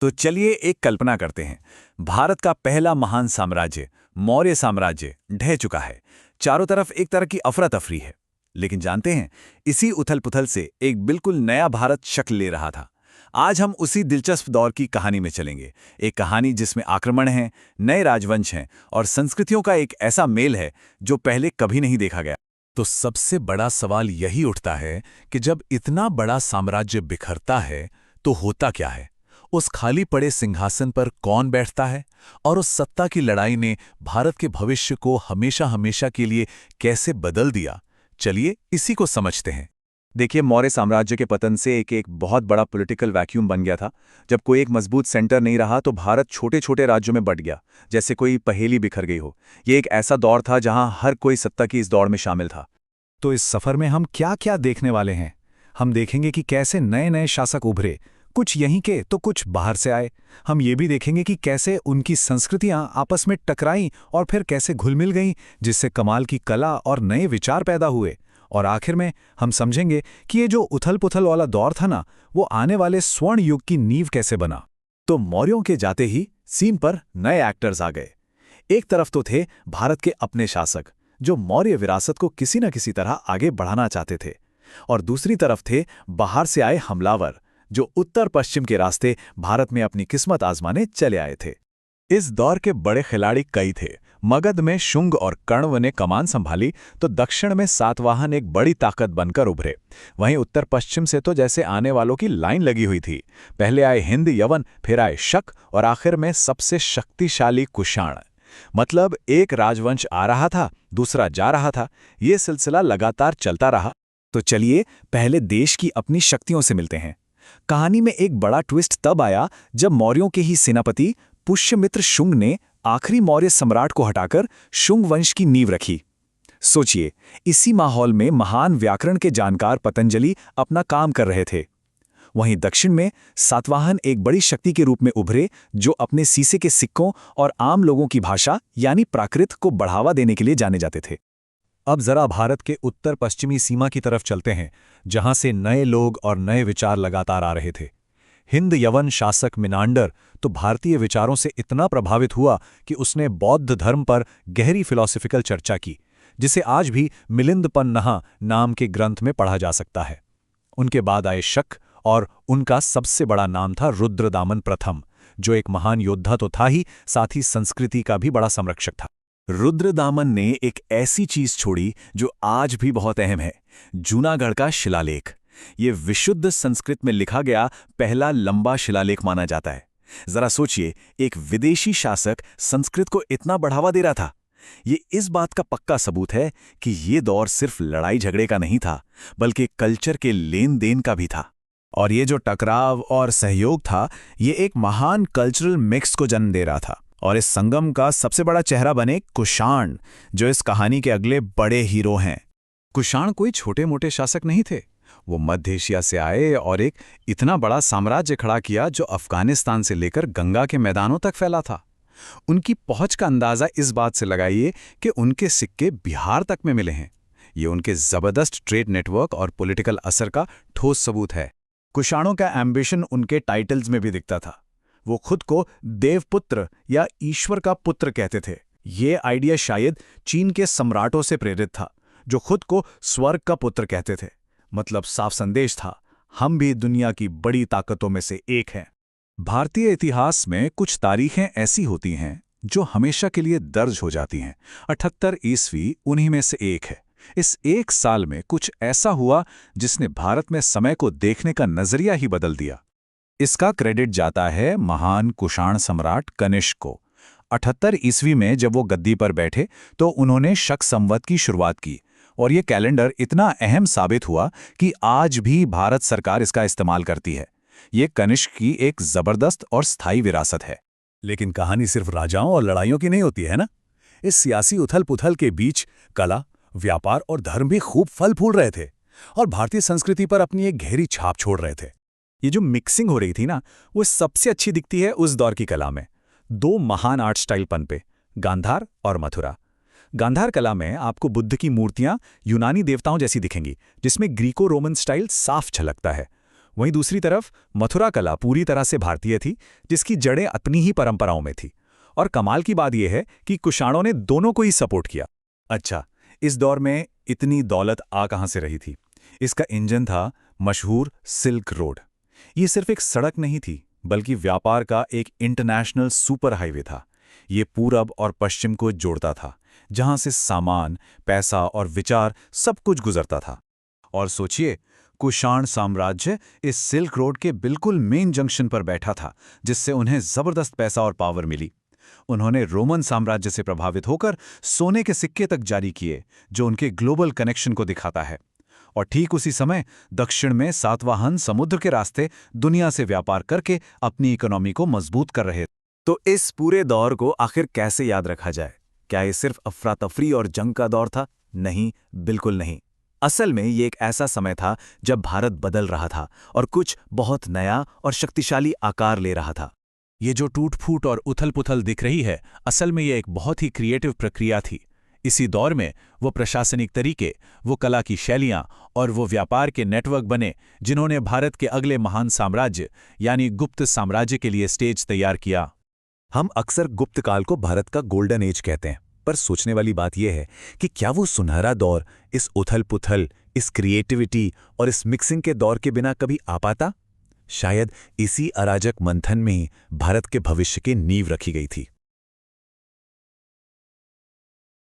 तो चलिए एक कल्पना करते हैं। भारत का पहला महान साम्राज्य मौर्य साम्राज्य ढह चुका है। चारों तरफ एक तरह की अफरा तफरी है। लेकिन जानते हैं, इसी उथल पुथल से एक बिल्कुल नया भारत शक्ल ले रहा था। आज हम उसी दिलचस्प दौर की कहानी में चलेंगे। एक कहानी जिसमें आक्रमण हैं, नए राजवंश हैं और संस्कृतियों का एक ऐसा मेल है जो पहले कभी नहीं देखा गया। तो सबसे बड़ा सवाल यही उठता है कि जब इतना बड़ा साम्राज्य बिखरता है तो होता क्या है? उस खाली पड़े सिंहासन पर कौन बैठता है? और उस सत्ता की लड़ाई ने भारत के भविष्य को हमेशा हमेशा के लिए कैसे बदल दिया? चलिए इसी को समझते हैं। देखिए, मौर्य साम्राज्य के पतन से एक बहुत बड़ा पॉलिटिकल वैक्यूम बन गया था। जब कोई एक मजबूत सेंटर नहीं रहा तो भारत छोटे छोटे राज्यों में बंट गया, जैसे कोई पहेली बिखर गई हो। ये एक ऐसा दौर था जहां हर कोई सत्ता की इस दौड़ में शामिल था। तो इस सफर में हम क्या क्या देखने वाले हैं? हम देखेंगे कि कैसे नए नए शासक उभरे, कुछ यहीं के तो कुछ बाहर से आए। हम ये भी देखेंगे कि कैसे उनकी संस्कृतियां आपस में टकराईं और फिर कैसे घुल मिल गईं, जिससे कमाल की कला और नए विचार पैदा हुए। और आखिर में हम समझेंगे कि ये जो उथल पुथल वाला दौर था ना, वो आने वाले स्वर्ण युग की नींव कैसे बना। तो मौर्यों के जाते ही सीन पर नए एक्टर्स आ गए। एक तरफ तो थे भारत के अपने शासक, जो मौर्य विरासत को किसी न किसी तरह आगे बढ़ाना चाहते थे, और दूसरी तरफ थे बाहर से आए हमलावर, जो उत्तर पश्चिम के रास्ते भारत में अपनी किस्मत आजमाने चले आए थे। इस दौर के बड़े खिलाड़ी कई थे। मगध में शुंग और कण्व ने कमान संभाली तो दक्षिण में सातवाहन एक बड़ी ताकत बनकर उभरे। वहीं उत्तर पश्चिम से तो जैसे आने वालों की लाइन लगी हुई थी। पहले आए हिंद यवन, फिर आए शक और आखिर में सबसे शक्तिशाली कुषाण। मतलब एक राजवंश आ रहा था, दूसरा जा रहा था। ये सिलसिला लगातार चलता रहा। तो चलिए पहले देश की अपनी शक्तियों से मिलते हैं। कहानी में एक बड़ा ट्विस्ट तब आया जब मौर्यों के ही सेनापति पुष्यमित्र शुंग ने आखिरी मौर्य सम्राट को हटाकर शुंग वंश की नींव रखी। सोचिए, इसी माहौल में महान व्याकरण के जानकार पतंजलि अपना काम कर रहे थे। वहीं दक्षिण में सातवाहन एक बड़ी शक्ति के रूप में उभरे, जो अपने सीसे के सिक्कों और आम लोगों की भाषा यानी प्राकृत को बढ़ावा देने के लिए जाने जाते थे। अब जरा भारत के उत्तर पश्चिमी सीमा की तरफ चलते हैं, जहां से नए लोग और नए विचार लगातार आ रहे थे। हिंद यवन शासक मिनांडर तो भारतीय विचारों से इतना प्रभावित हुआ कि उसने बौद्ध धर्म पर गहरी फिलॉसफिकल चर्चा की, जिसे आज भी मिलिंद पन्नहा नाम के ग्रंथ में पढ़ा जा सकता है। उनके बाद आए शक, और उनका सबसे बड़ा नाम था रुद्रदामन प्रथम, जो एक महान योद्धा तो था ही, साथ ही संस्कृति का भी बड़ा संरक्षक था। रुद्रदामन ने एक ऐसी चीज छोड़ी जो आज भी बहुत अहम है, जूनागढ़ का शिलालेख। ये विशुद्ध संस्कृत में लिखा गया पहला लंबा शिलालेख माना जाता है। जरा सोचिए, एक विदेशी शासक संस्कृत को इतना बढ़ावा दे रहा था। ये इस बात का पक्का सबूत है कि ये दौर सिर्फ लड़ाई झगड़े का नहीं था, बल्कि कल्चर के लेन देन का भी था। और ये जो टकराव और सहयोग था, ये एक महान कल्चरल मिक्स को जन्म दे रहा था। और इस संगम का सबसे बड़ा चेहरा बने कुषाण, जो इस कहानी के अगले बड़े हीरो हैं। कुषाण कोई छोटे मोटे शासक नहीं थे। वो मध्य एशिया से आए और एक इतना बड़ा साम्राज्य खड़ा किया जो अफगानिस्तान से लेकर गंगा के मैदानों तक फैला था। उनकी पहुंच का अंदाजा इस बात से लगाइए कि उनके सिक्के बिहार तक में मिले हैं। ये उनके जबरदस्त ट्रेड नेटवर्क और पॉलिटिकल असर का ठोस सबूत है। कुषाणों का एम्बिशन उनके टाइटल्स में भी दिखता था। वो खुद को देवपुत्र या ईश्वर का पुत्र कहते थे। ये आइडिया शायद चीन के सम्राटों से प्रेरित था, जो खुद को स्वर्ग का पुत्र कहते थे। मतलब साफ संदेश था, हम भी दुनिया की बड़ी ताकतों में से एक हैं। भारतीय इतिहास में कुछ तारीखें ऐसी होती हैं जो हमेशा के लिए दर्ज हो जाती हैं। 78 ईस्वी उन्हीं में से एक है। इस एक साल में कुछ ऐसा हुआ जिसने भारत में समय को देखने का नजरिया ही बदल दिया। इसका क्रेडिट जाता है महान कुषाण सम्राट कनिष्क को। 78 ईस्वी में जब वो गद्दी पर बैठे तो उन्होंने शक संवत की शुरुआत की, और ये कैलेंडर इतना अहम साबित हुआ कि आज भी भारत सरकार इसका इस्तेमाल करती है। ये कनिष्क की एक जबरदस्त और स्थायी विरासत है। लेकिन कहानी सिर्फ राजाओं और लड़ाइयों की नहीं होती है ना। इस सियासी उथल पुथल के बीच कला, व्यापार और धर्म भी खूब फल फूल रहे थे और भारतीय संस्कृति पर अपनी एक गहरी छाप छोड़ रहे थे। ये जो मिक्सिंग हो रही थी ना, वो सबसे अच्छी दिखती है उस दौर की कला में। दो महान आर्ट स्टाइल पनपे, गांधार और मथुरा। गांधार कला में आपको बुद्ध की मूर्तियां यूनानी देवताओं जैसी दिखेंगी, जिसमें ग्रीको रोमन स्टाइल साफ झलकता है। वहीं दूसरी तरफ मथुरा कला पूरी तरह से भारतीय थी, जिसकी जड़ें अपनी ही परंपराओं में थी। और कमाल की बात यह है कि कुषाणों ने दोनों को ही सपोर्ट किया। अच्छा, इस दौर में इतनी दौलत आ कहां से रही थी? इसका इंजन था मशहूर सिल्क रोड। ये सिर्फ एक सड़क नहीं थी, बल्कि व्यापार का एक इंटरनेशनल सुपर हाईवे था। ये पूरब और पश्चिम को जोड़ता था, जहां से सामान, पैसा और विचार सब कुछ गुजरता था। और सोचिए, कुषाण साम्राज्य इस सिल्क रोड के बिल्कुल मेन जंक्शन पर बैठा था, जिससे उन्हें जबरदस्त पैसा और पावर मिली। उन्होंने रोमन साम्राज्य से प्रभावित होकर सोने के सिक्के तक जारी किए, जो उनके ग्लोबल कनेक्शन को दिखाता है। और ठीक उसी समय दक्षिण में सातवाहन समुद्र के रास्ते दुनिया से व्यापार करके अपनी इकोनॉमी को मजबूत कर रहे थे। तो इस पूरे दौर को आखिर कैसे याद रखा जाए? क्या ये सिर्फ अफरा तफरी और जंग का दौर था? नहीं, बिल्कुल नहीं। असल में ये एक ऐसा समय था जब भारत बदल रहा था और कुछ बहुत नया और शक्तिशाली आकार ले रहा था। ये जो टूट-फूट और उथल-पुथल दिख रही है, असल में ये एक बहुत ही क्रिएटिव प्रक्रिया थी। इसी दौर में वो प्रशासनिक तरीके, वो कला की शैलियां और वो व्यापार के नेटवर्क बने, जिन्होंने भारत के अगले महान साम्राज्य यानी गुप्त साम्राज्य के लिए स्टेज तैयार किया। हम अक्सर गुप्त काल को भारत का गोल्डन एज कहते हैं, पर सोचने वाली बात यह है कि क्या वो सुनहरा दौर इस उथल-पुथल, इस क्रिएटिविटी और इस मिक्सिंग के दौर के बिना कभी आ पाता? शायद इसी अराजक मंथन में ही भारत के भविष्य की नींव रखी गई थी।